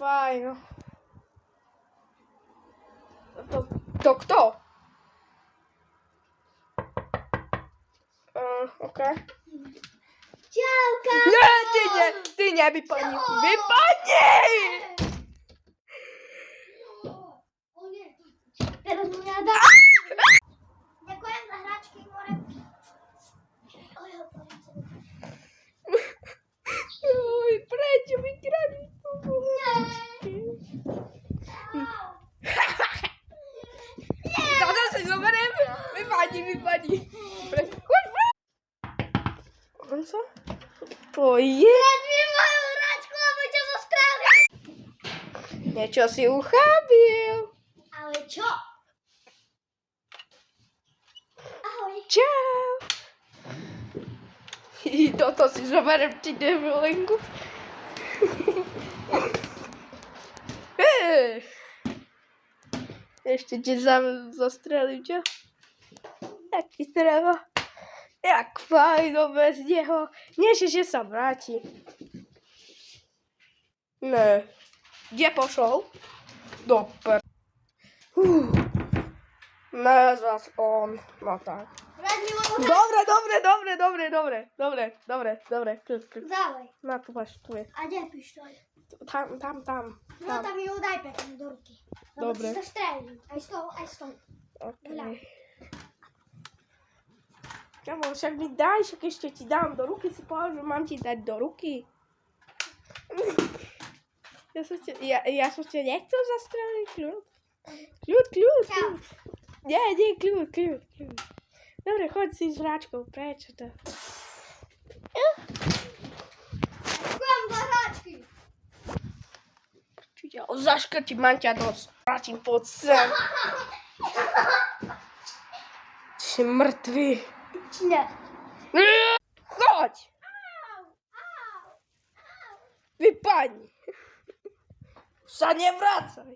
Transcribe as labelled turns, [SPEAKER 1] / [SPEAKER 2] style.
[SPEAKER 1] fajno. To kto? Okej.
[SPEAKER 2] Działka!
[SPEAKER 1] Nie, ty nie, wypadnij! Wypadnij!
[SPEAKER 2] O nie, teraz moja da. Dziękuję za hraczki i morewki. Oj,
[SPEAKER 1] Oj, precie, wygrali! To dosyć numerem! Wypadnij! On co? Ojej!
[SPEAKER 2] nie moją hraczką, aby cię zostawił.
[SPEAKER 1] Niečo si uchábil!
[SPEAKER 2] Ale čo? Ahoj.
[SPEAKER 1] Čau! Toto si zoberiem ti debilinku. Ešte ti zastrelím, čo? Taký treba. Jak fajno bez neho. Nie, že sa vráti. Ne. Kde pošol? Do Ne, zas on. No tak.
[SPEAKER 2] Radni moją
[SPEAKER 1] Dobre. Kľud.
[SPEAKER 2] Dawaj.
[SPEAKER 1] Na tu masz, tu je.
[SPEAKER 2] A gdzie pisztolet?
[SPEAKER 1] Tam.
[SPEAKER 2] No tam ją daj pekne do ruki.
[SPEAKER 1] Dobre.
[SPEAKER 2] Zastrzelił. Aj stąd.
[SPEAKER 1] Okej. Kamo, však mi daj, však ešte ti dám do ruky, si povedal, že mám ti dať do ruky. Ja som ťa nechcel zastreliť, kľud. Kľud. Nie, kľud. Dobre, choď si s hráčkou, prečo to?
[SPEAKER 2] Kłam za hračky.
[SPEAKER 1] Čiže zaškrti, mám ťa dosť. Vrátim pod sem. Si mŕtvy.
[SPEAKER 2] Nie.
[SPEAKER 1] Choď! Vypadni! Sa nevracaj!